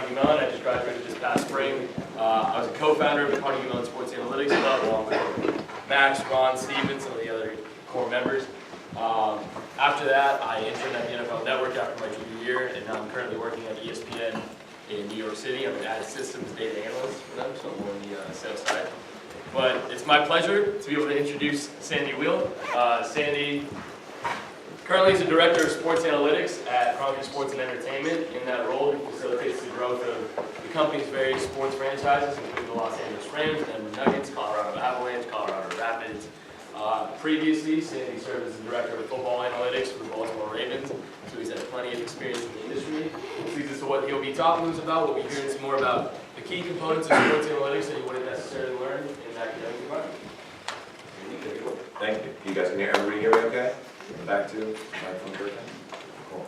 Carnegie Mellon. I just graduated this past spring. I was a co-founder of the Carnegie Mellon Sports Analytics Club, along with Max, Ron, Steven, some of the other core members. After that, I interned at the NFL Network after my junior year, and now I'm currently working at ESPN in New York City. I'm an ad systems data analyst for them, so I'm on the sales side. But it's my pleasure to be able to introduce Sandy Weil. Sandy currently is the Director of Sports Analytics at Carnegie Sports and Entertainment. In that role, he facilitates the growth of the company's various sports franchises, including the Los Angeles Rams, Denver Nuggets, Colorado Avalanche, Colorado Rapids. Previously, Sandy served as the Director of Football Analytics for the Baltimore Ravens, so he's had plenty of experience in the industry. Which leads us to what he'll be talking to us about. We'll be hearing some more about the key components of sports analytics that you wouldn't necessarily learn in that academic environment. Thank you. You guys can hear everybody hear me okay? Back to microphone working? Cool.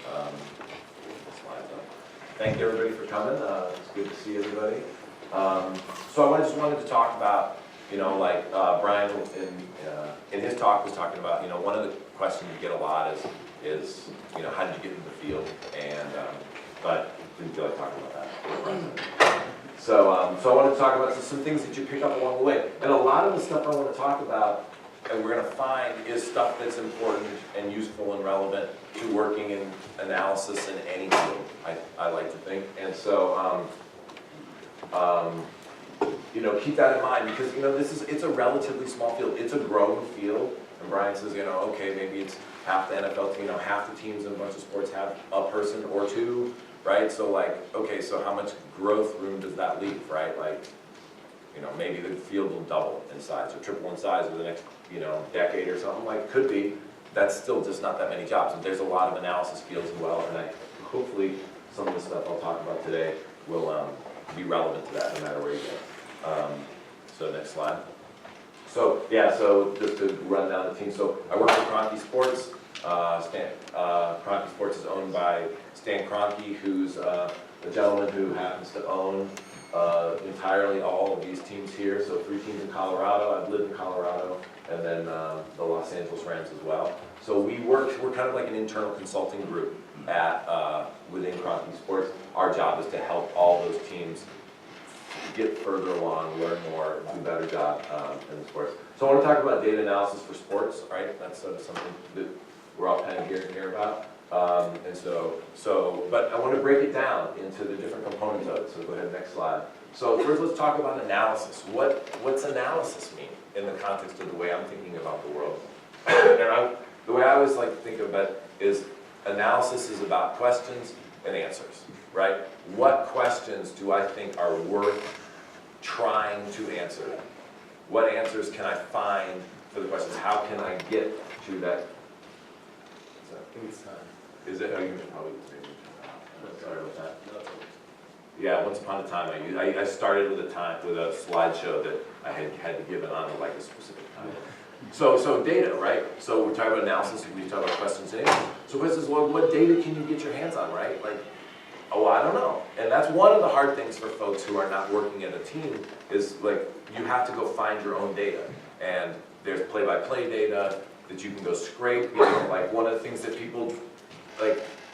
Slides up. Thank you everybody for coming. It's good to see everybody. So I just wanted to talk about, like Brian in his talk was talking about, one of the questions you get a lot is how did you get into the field? And but didn't feel like talking about that. So I wanted to talk about some things that you pick up along the way. And a lot of the stuff I want to talk about and we're going to find is stuff that's important and useful and relevant to working in analysis in any field, I like to think. And so, keep that in mind because, it's a relatively small field. It's a growing field. And Brian says, okay, maybe it's half the NFL team, half the teams in a bunch of sports have a person or two, right? So okay, so how much growth room does that leave, right? Maybe the field will double in size or triple in size over the next, decade or something. Could be. That's still just not that many jobs. And there's a lot of analysis fields as well. And hopefully some of the stuff I'll talk about today will be relevant to that no matter where you go. So next slide. So just to run down the team. So I work for Carnegie Sports. Carnegie Sports is owned by Stan Kroenke, who's a gentleman who happens to own entirely all of these teams here. So 3 teams in Colorado. I've lived in Colorado, and then the Los Angeles Rams as well. So we're kind of like an internal consulting group at within Carnegie Sports. Our job is to help all those teams get further along, learn more, do a better job in the sports. So I want to talk about data analysis for sports, right? That's sort of something that we're all kind of here about. But I want to break it down into the different components of it. So go ahead, next slide. So first let's talk about analysis. What's analysis mean in the context of the way I'm thinking about the world? And the way I always like to think of it is analysis is about questions and answers, right? What questions do I think are worth trying to answer? What answers can I find for the questions? How can I get to that? Is it? Oh, you should probably maybe. Sorry about that. Yeah, once upon a time I started with a slideshow that I had to give it on like a specific time. So data, right? So we're talking about analysis. We talk about questions and answers. So questions, well, what data can you get your hands on, right? I don't know. And that's one of the hard things for folks who are not working in a team is you have to go find your own data. And there's play-by-play data that you can go scrape. One of the things that people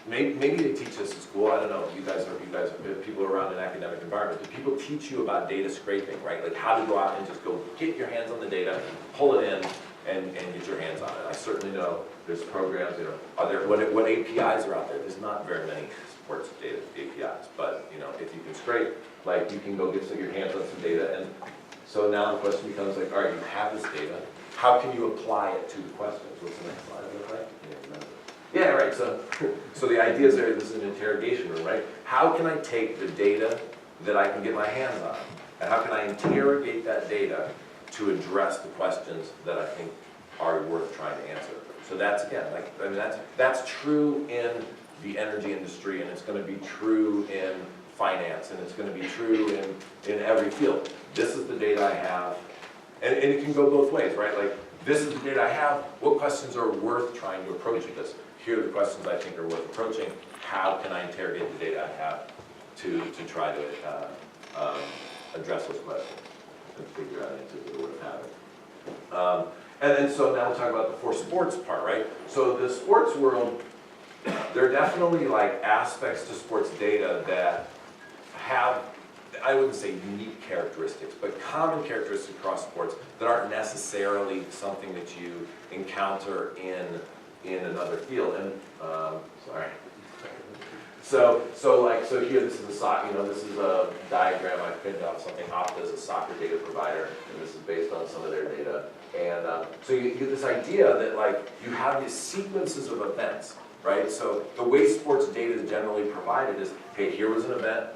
maybe they teach this in school. I don't know. You guys are people around an academic environment. Do people teach you about data scraping, right? How to go out and just go get your hands on the data, pull it in, and get your hands on it. I certainly know there's programs. Are there what APIs are out there? There's not very many sports data APIs, but if you can scrape, you can go get your hands on some data. And so now the question becomes all right, you have this data. How can you apply it to the questions? What's the next slide look like? Yeah, right. So the idea is this is an interrogation room, right? How can I take the data that I can get my hands on, and how can I interrogate that data to address the questions that I think are worth trying to answer? So that's again, that's true in the energy industry, and it's going to be true in finance, and it's going to be true in every field. This is the data I have, and it can go both ways, right? This is the data I have. What questions are worth trying to approach this? Here are the questions I think are worth approaching. How can I interrogate the data I have to try to address those questions and figure out answers that are worth having? And then so now we'll talk about the for sports part, right? So the sports world there are definitely like aspects to sports data that have, I wouldn't say unique characteristics, but common characteristics across sports that aren't necessarily something that you encounter in another field. And sorry. So here, this is this is a diagram I printed off something. Opta is a soccer data provider, and this is based on some of their data. And so you get this idea that like you have these sequences of events, right? So the way sports data is generally provided is, hey, here was an event,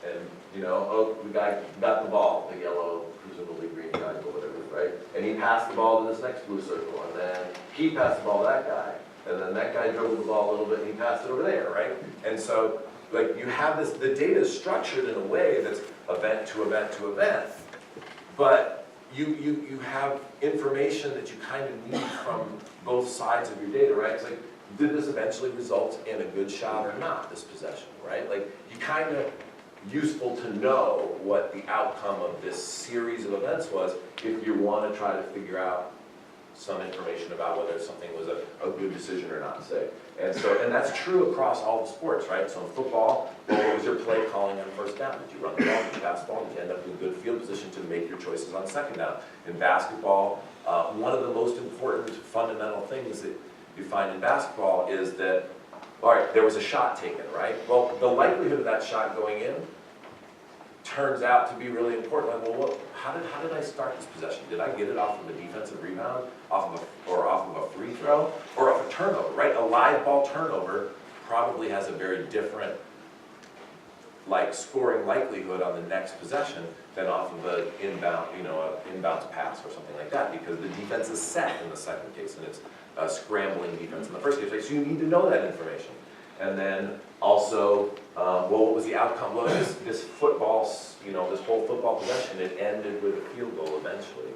and oh, we got the ball, the yellow, presumably green guy, or whatever, right? And he passed the ball to this next blue circle, and then he passed the ball to that guy. And then that guy dribbled the ball a little bit and he passed it over there, right? And so, like, you have this, the data is structured in a way that's event to event to event, but you have information that you kind of need from both sides of your data, right? It's like, did this eventually result in a good shot or not, this possession, right? Like, you kind of useful to know what the outcome of this series of events was if you want to try to figure out some information about whether something was a good decision or not, say. And that's true across all the sports, right? So in football, what was your play calling on first down? Did you run the ball? Did you pass the ball? Did you end up in good field position to make your choices on second down? In basketball, one of the most important fundamental things that you find in basketball is that, all right, there was a shot taken, right? Well, the likelihood of that shot going in turns out to be really important. Like, well, how did I start this possession? Did I get it off of a defensive rebound, off of a free throw, or off a turnover, right? A live ball turnover probably has a very different scoring likelihood on the next possession than off of an inbound, inbounds pass or something like that, because the defense is set in the second case and it's a scrambling defense in the first case, right? So you need to know that information. And then also, what was the outcome? Well, this football, this whole football possession, it ended with a field goal eventually.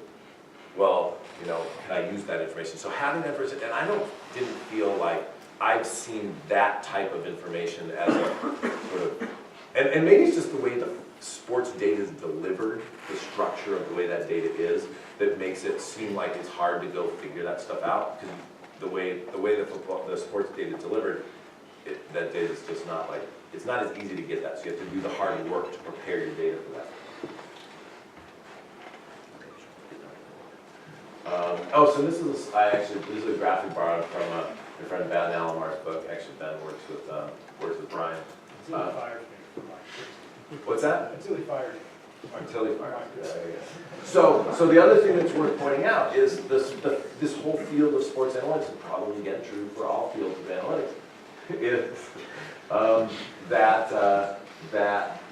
Well, can I use that information? So having that information, and I didn't feel like I've seen that type of information as a sort of, and maybe it's just the way the sports data is delivered, the structure of the way that data is, that makes it seem like it's hard to go figure that stuff out, because the way the sports data is delivered, that data is just not it's not as easy to get that, so you have to do the hard work to prepare your data for that. So this is a graphic borrowed from my friend Ben Alamar's book. Actually, Ben works with Brian. Until he fired me. What's that? Until he fired me. Until he fired me. So the other thing that's worth pointing out is this whole field of sports analytics, and probably again true for all fields of analytics, is that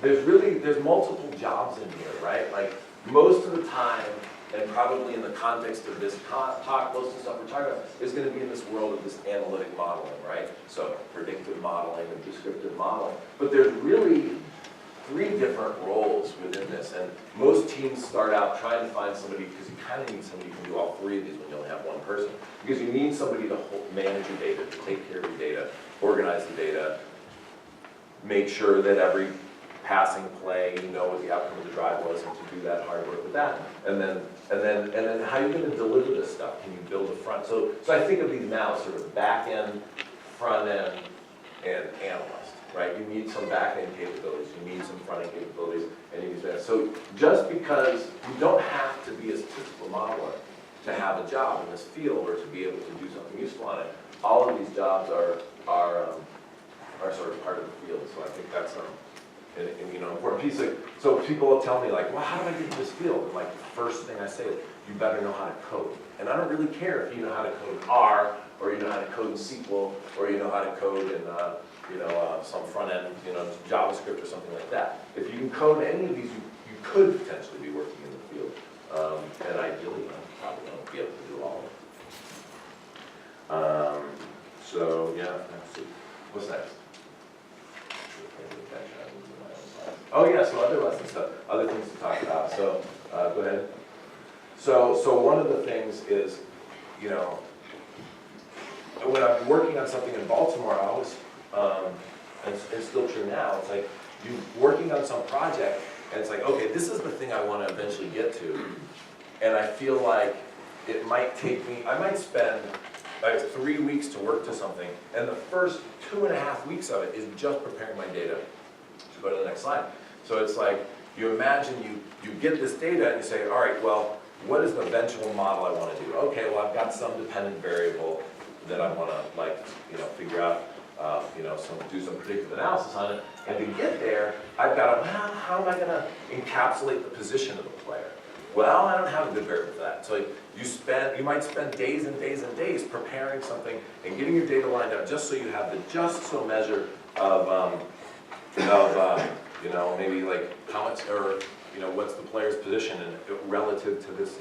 there's multiple jobs in here, right? Like most of the time, and probably in the context of this talk, most of the stuff we're talking about is going to be in this world of this analytic modeling, right? So predictive modeling and descriptive modeling. But there's really 3 different roles within this, and most teams start out trying to find somebody, because you kind of need somebody who can do all 3 of these when you only have one person, because you need somebody to manage your data, to take care of your data, organize the data, make sure that every passing play, you know what the outcome of the drive was, and to do that hard work with that. And then how are you going to deliver this stuff? Can you build a front? So I think of these now as sort of back end, front end, and analyst, right? You need some back end capabilities, you need some front end capabilities, and you need that. So just because you don't have to be a statistical modeler to have a job in this field or to be able to do something useful on it, all of these jobs are sort of part of the field. So I think that's an important piece. So people will tell me well, how do I get into this field? And the first thing I say is, you better know how to code. And I don't really care if you know how to code R, or you know how to code in SQL, or you know how to code in some front end, JavaScript or something like that. If you can code any of these, you could potentially be working in the field. And ideally, probably won't be able to do all of it. So yeah, let's see. What's next? Oh yeah, so other lesson stuff, other things to talk about. So go ahead. So one of the things is, when I'm working on something in Baltimore, I always, and it's still true now, it's like you're working on some project, and it's like, okay, this is the thing I want to eventually get to, and I feel like it might take me, I might spend I have 3 weeks to work to something, and the first 2.5 weeks of it is just preparing my data. So go to the next slide. So it's like, you imagine you get this data and you say, all right, well, what is the eventual model I want to do? Okay, well, I've got some dependent variable that I want to, figure out, do some predictive analysis on it. And to get there, I've got to, well, how am I going to encapsulate the position of the player? Well, I don't have a good variable for that. So you might spend days and days and days preparing something and getting your data lined up just so you have the just so measure of maybe like how much, or what's the player's position and relative to this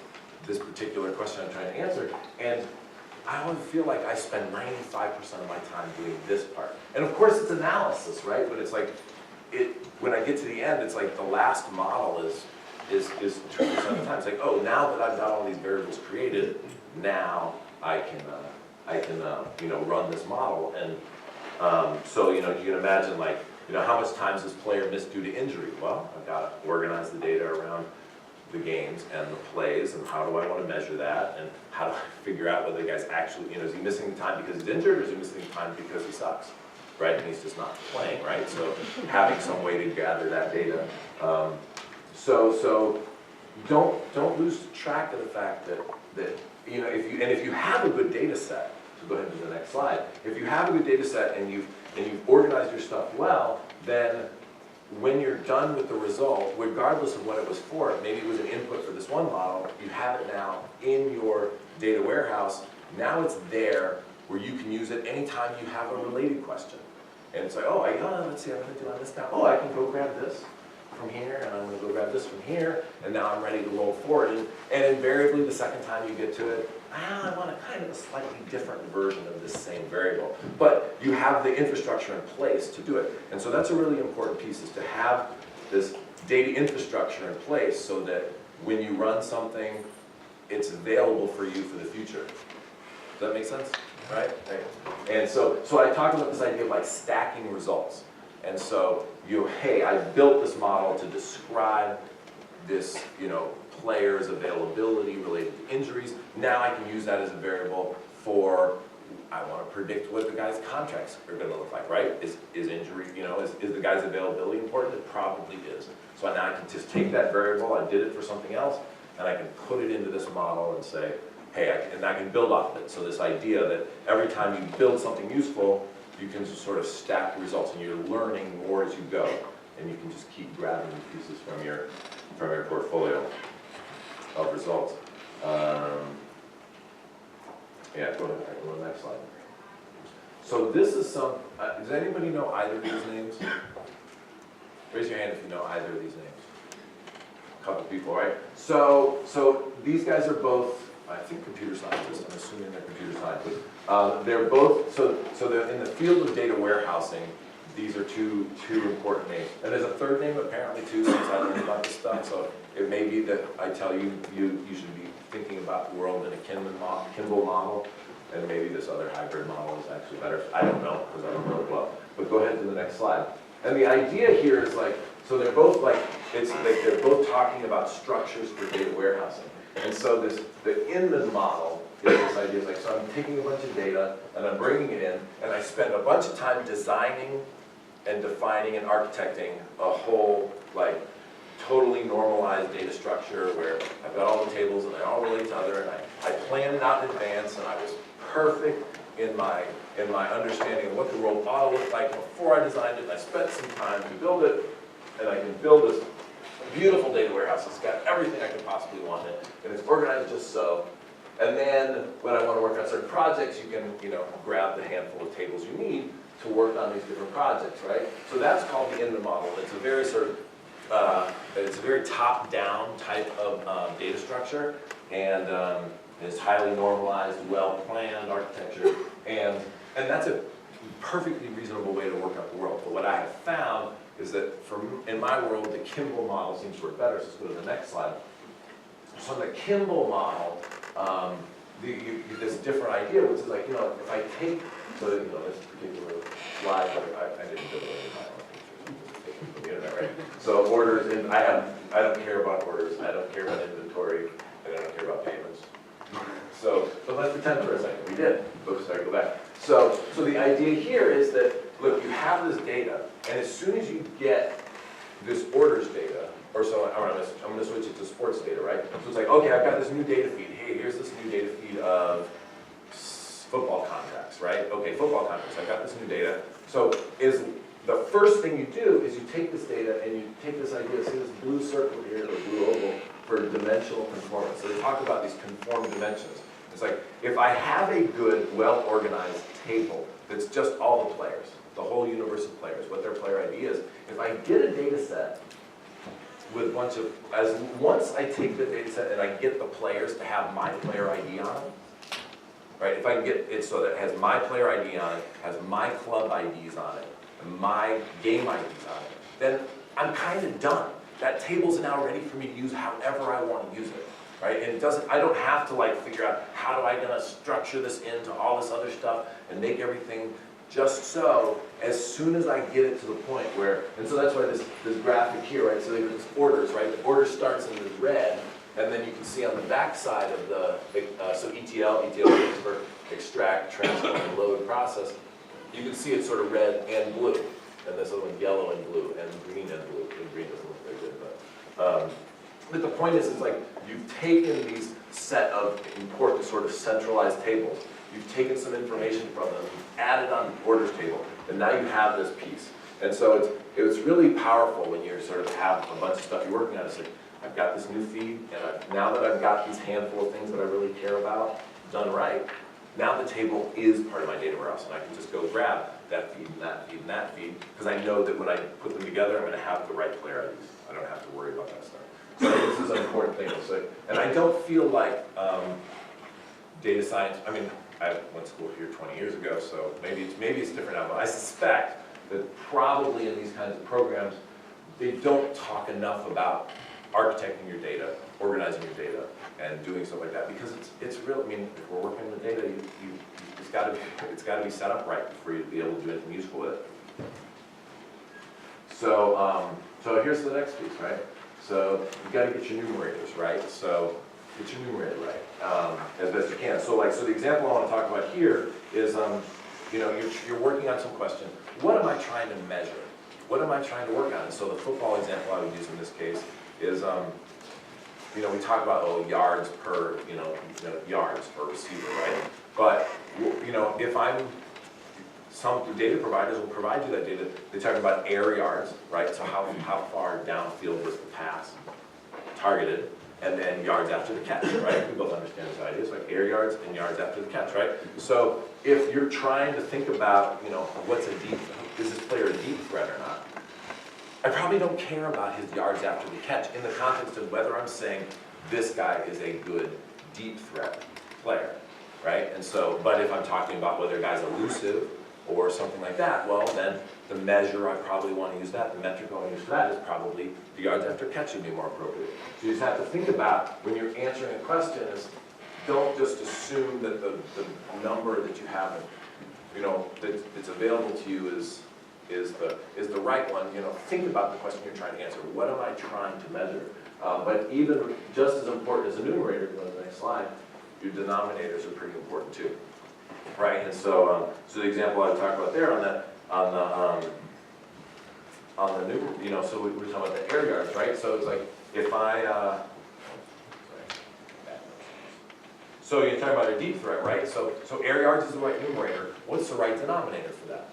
particular question I'm trying to answer. And I always feel like I spend 95% of my time doing this part. And of course it's analysis, right? But it's like, when I get to the end, it's like the last model is 2% of the time. It's like, oh, now that I've got all these variables created, now I can run this model. And so, you can imagine like, how much time does this player miss due to injury? Well, I've got to organize the data around the games and the plays, and how do I want to measure that, and how do I figure out whether the guy's actually, is he missing time because he's injured, or is he missing time because he sucks, right? And he's just not playing, right? So having some way to gather that data. So don't lose track of the fact that if you have a good data set, so go ahead to the next slide. If you have a good data set and you've organized your stuff well, then when you're done with the result, regardless of what it was for, maybe it was an input for this one model, you have it now in your data warehouse. Now it's there where you can use it anytime you have a related question. And it's like, let's see, I'm going to do on this now. Oh, I can go grab this from here, and I'm going to go grab this from here, and now I'm ready to roll forward. And invariably, the second time you get to it, I want a kind of a slightly different version of this same variable. But you have the infrastructure in place to do it. And so that's a really important piece, is to have this data infrastructure in place so that when you run something, it's available for you for the future. Does that make sense? Right? And so I talked about this idea of like stacking results. And so hey, I built this model to describe this, player's availability related to injuries. Now I can use that as a variable for, I want to predict what the guy's contracts are going to look like, right? Is injury, is the guy's availability important? It probably is. So now I can just take that variable, I did it for something else, and I can put it into this model and say, hey, and I can build off of it. So this idea that every time you build something useful, you can just sort of stack the results, and you're learning more as you go, and you can just keep grabbing pieces from your portfolio of results. Yeah, go to the next slide. So this is does anybody know either of these names? Raise your hand if you know either of these names. A couple people, right? So these guys are both, I think, computer scientists. I'm assuming they're computer scientists. They're both, so they're in the field of data warehousing. These are two important names. And there's a third name apparently too, since I learned about this stuff. So it may be that I tell you should be thinking about the world in a Kimbell model, and maybe this other hybrid model is actually better. I don't know, because I don't know it well. But go ahead to the next slide. And the idea here is like, so they're both like, it's like they're both talking about structures for data warehousing. And so the Inman Model is this idea, is like, so I'm taking a bunch of data and I'm bringing it in, and I spend a bunch of time designing and defining and architecting a whole, like, totally normalized data structure where I've got all the tables and they all relate to other, and I planned it out in advance, and I was perfect in my understanding of what the world ought to look like before I designed it, and I spent some time to build it, and I can build this beautiful data warehouse. It's got everything I could possibly want in it, and it's organized just so. And then when I want to work on certain projects, you can, grab the handful of tables you need to work on these different projects, right? So that's called the Inman Model. It's a very it's a very top-down type of data structure, and it's highly normalized, well-planned architecture, and that's a perfectly reasonable way to work out the world. But what I have found is that in my world, the Kimbell model seems to work better. So let's go to the next slide. So in the Kimbell model, this different idea, which is like, if I take, this particular slide, I didn't build it in my own pictures, from the internet, right? So orders, and I don't care about orders, I don't care about inventory, and I don't care about payments. So So let's pretend for a second we did. Oops, sorry, go back. So the idea here is that, look, you have this data, and as soon as you get this orders data, or so, I'm going to switch it to sports data, right? So it's like, okay, I've got this new data feed. Hey, here's this new data feed of football contracts, right? Okay, football contracts, I've got this new data. So the first thing you do is you take this data and you take this idea, see this blue circle here, or blue oval, for dimensional conformance. So they talk about these conform dimensions. It's like, if I have a good, well-organized table that's just all the players, the whole universe of players, what their player ID is, if I get a data set with a bunch of, once I take the data set and I get the players to have my player ID on it, right? If I can get it so that it has my player ID on it, has my club IDs on it, and my game IDs on it, then I'm kind of done. That table's now ready for me to use however I want to use it, right? And I don't have to like figure out how do I gonna structure this into all this other stuff and make everything just so, as soon as I get it to the point where, and so that's why this graphic here, right? So it's orders, right? The order starts in the red, and then you can see on the back side of the, so ETL stands for extract, transform, and load process. You can see it's sort of red and blue, and this other one yellow and blue, and green and blue. And green doesn't look very good, but the point is, it's like you've taken these set of important sort of centralized tables, you've taken some information from them, you've added on the orders table, and now you have this piece. And so it's really powerful when you sort of have a bunch of stuff you're working on. It's like, I've got this new feed, and now that I've got these handful of things that I really care about done right, now the table is part of my data warehouse, and I can just go grab that feed and that feed and that feed, because I know that when I put them together, I'm going to have the right player IDs. I don't have to worry about that stuff. So this is an important thing. So, and I don't feel like data science, I mean, I went to school here 20 years ago, so maybe it's different now, but I suspect that probably in these kinds of programs, they don't talk enough about architecting your data, organizing your data, and doing stuff like that, because it's real. I mean, if we're working with data, it's got to be set up right for you to be able to do anything useful with it. So here's the next piece, right? So you've got to get your numerators right. So get your numerator right as best you can. So the example I want to talk about here is, you're working on some question. What am I trying to measure? What am I trying to work on? So the football example I would use in this case is, we talk about yards per, yards per receiver, right? But if some data providers will provide you that data. They talk about air yards, right? So how far downfield was the pass targeted, and then yards after the catch, right? We both understand this idea. It's like air yards and yards after the catch, right? So if you're trying to think about, is this player a deep threat or not? I probably don't care about his yards after the catch in the context of whether I'm saying this guy is a good deep threat player, right? And so, but if I'm talking about whether a guy's elusive or something like that, well then the measure I probably want to use that, the metric I want to use for that is probably the yards after catch would be more appropriate. So you just have to think about when you're answering a question is, don't just assume that the number that you have, that's available to you is the right one. Think about the question you're trying to answer. What am I trying to measure? But even just as important as the numerator, go to the next slide, your denominators are pretty important too, right? And so, so the example I talked about there on the new, so we were talking about the air yards, right? So it's like if so you're talking about a deep threat, right? So air yards is the right numerator. What's the right denominator for that?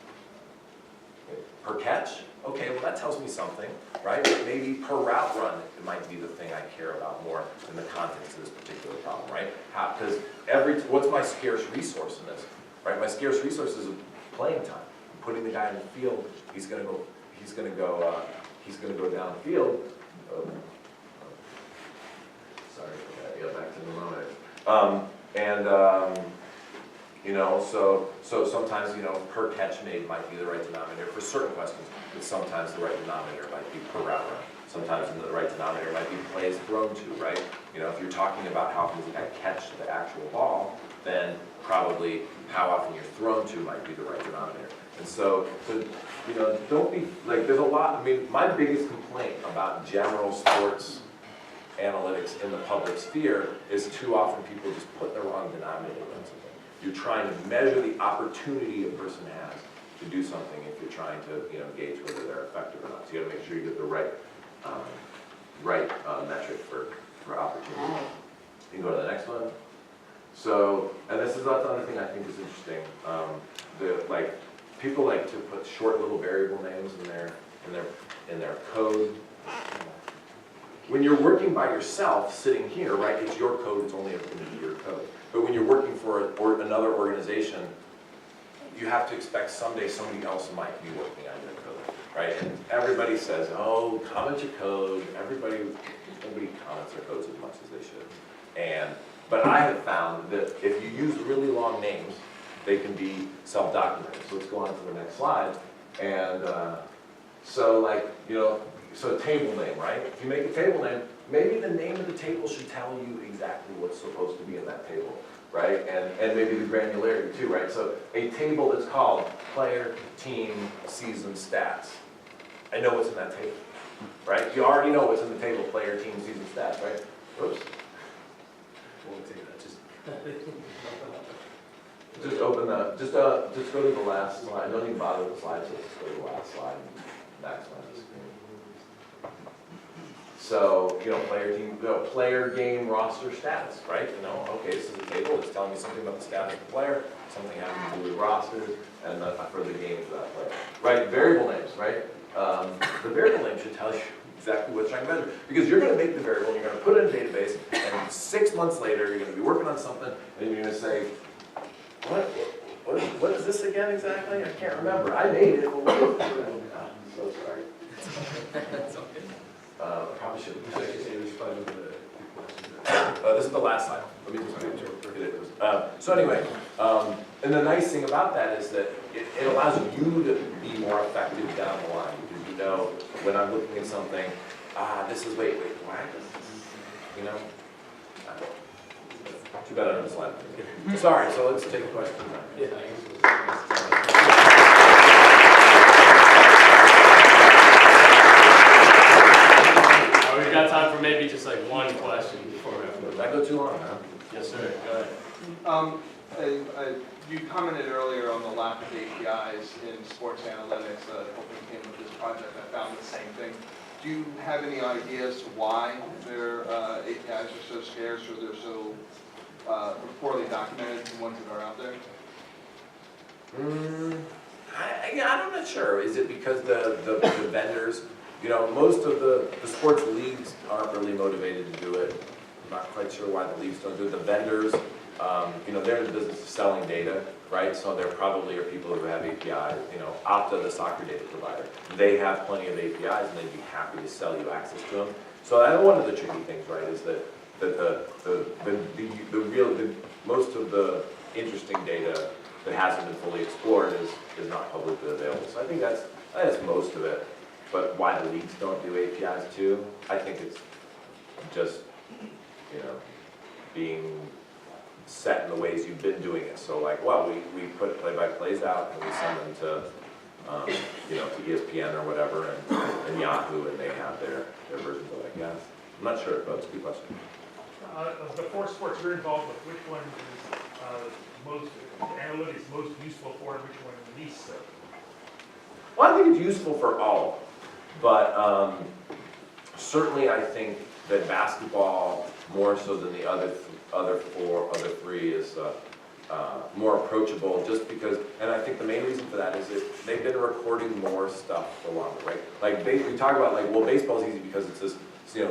Per catch? Okay, well that tells me something, right? Maybe per route run, it might be the thing I care about more in the context of this particular problem, right? Because what's my scarce resource in this, right? My scarce resource is playing time. I'm putting the guy in the field. He's gonna go downfield. Sorry for that. Yeah, back to the moment. So sometimes, per catch made might be the right denominator for certain questions, but sometimes the right denominator might be per route run. Sometimes the right denominator might be plays thrown to, right? If you're talking about how often does the guy catch the actual ball, then probably how often you're thrown to might be the right denominator. And so don't be, there's a lot, my biggest complaint about general sports analytics in the public sphere is too often people just put the wrong denominator on something. You're trying to measure the opportunity a person has to do something if you're trying to gauge whether they're effective or not. So you got to make sure you get the right metric for opportunity. You can go to the next one. So, and this is another thing I think is interesting. People like to put short little variable names in their code. When you're working by yourself, sitting here, right, it's your code, it's only going to be your code. But when you're working for another organization, you have to expect someday somebody else might be working on your code, right? And everybody says, oh, comment your code. Nobody comments their codes as much as they should. But I have found that if you use really long names, they can be self-documented. So let's go on to the next slide. And so a table name, right? If you make a table name, maybe the name of the table should tell you exactly what's supposed to be in that table, right? And maybe the granularity too, right? So a table that's called player, team, season, stats. I know what's in that table, right? You already know what's in the table, player, team, season, stats, right? Oops. Won't take that, just open the, just go to the last slide. Don't even bother with the slides, just go to the last slide and maximize the screen. So, player team, player game roster status, right? Okay, this is a table, it's telling me something about the status of the player, something having to do with rosters, and for the game for that player. Right, variable names, right? The variable name should tell you exactly what you're trying to measure. Because you're going to make the variable, you're going to put it in a database, and 6 months later, you're going to be working on something, and you're going to say, what is this again exactly? I can't remember. I made it. But what is it? I'm so sorry. Probably should have this is the last slide. Let me just get it. So anyway, and the nice thing about that is that it allows you to be more effective down the line, because when I'm looking at something, this is, wait, why is this, Too bad I don't have a slide. Sorry, so let's take a question. We've got time for maybe just like one question before we have to. Did I go too long, huh? Yes, sir. Go ahead. You commented earlier on the lack of APIs in sports analytics. Hoping came with this project, I found the same thing. Do you have any ideas why their APIs are so scarce, or they're so poorly documented, the ones that are out there? I'm not sure. Is it because the vendors, most of the sports leagues aren't really motivated to do it. I'm not quite sure why the leagues don't do it. The vendors, they're in the business of selling data, right? So there probably are people who have APIs. Opta, the soccer data provider, they have plenty of APIs, and they'd be happy to sell you access to them. So one of the tricky things, right, is that most of the interesting data that hasn't been fully explored is not publicly available. So I think that's most of it. But why the leagues don't do APIs too, I think it's just, being set in the ways you've been doing it. So we put play-by-plays out and we send them to ESPN or whatever and Yahoo, and they have their versions of it, I guess. I'm not sure, but it's a good question. Of the 4 sports you're involved with, which one is analytics most useful for, and which one least so? Well, I think it's useful for all, but certainly I think that basketball, more so than the other three, is more approachable, just because. And I think the main reason for that is that they've been recording more stuff for longer, right? We talk about baseball's easy because it's this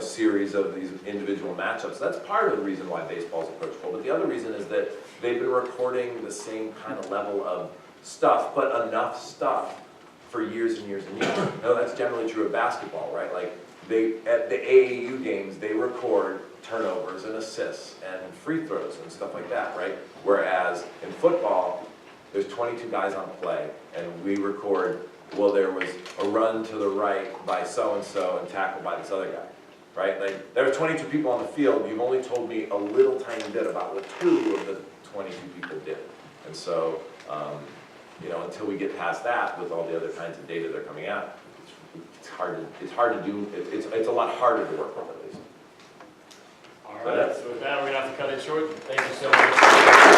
series of these individual matchups. That's part of the reason why baseball's approachable. But the other reason is that they've been recording the same kind of level of stuff, but enough stuff for years and years and years. Now that's generally true of basketball, right? At the AAU games, they record turnovers and assists and free throws and stuff like that, right? Whereas in football, there's 22 guys on play, and we record, there was a run to the right by so-and-so and tackled by this other guy, right? There are 22 people on the field. You've only told me a little tiny bit about what 2 of the 22 people did. And so, until we get past that with all the other kinds of data that are coming out, it's hard to do. It's a lot harder to work with, at least. All right, so with that, we're gonna have to cut it short. Thank you so much.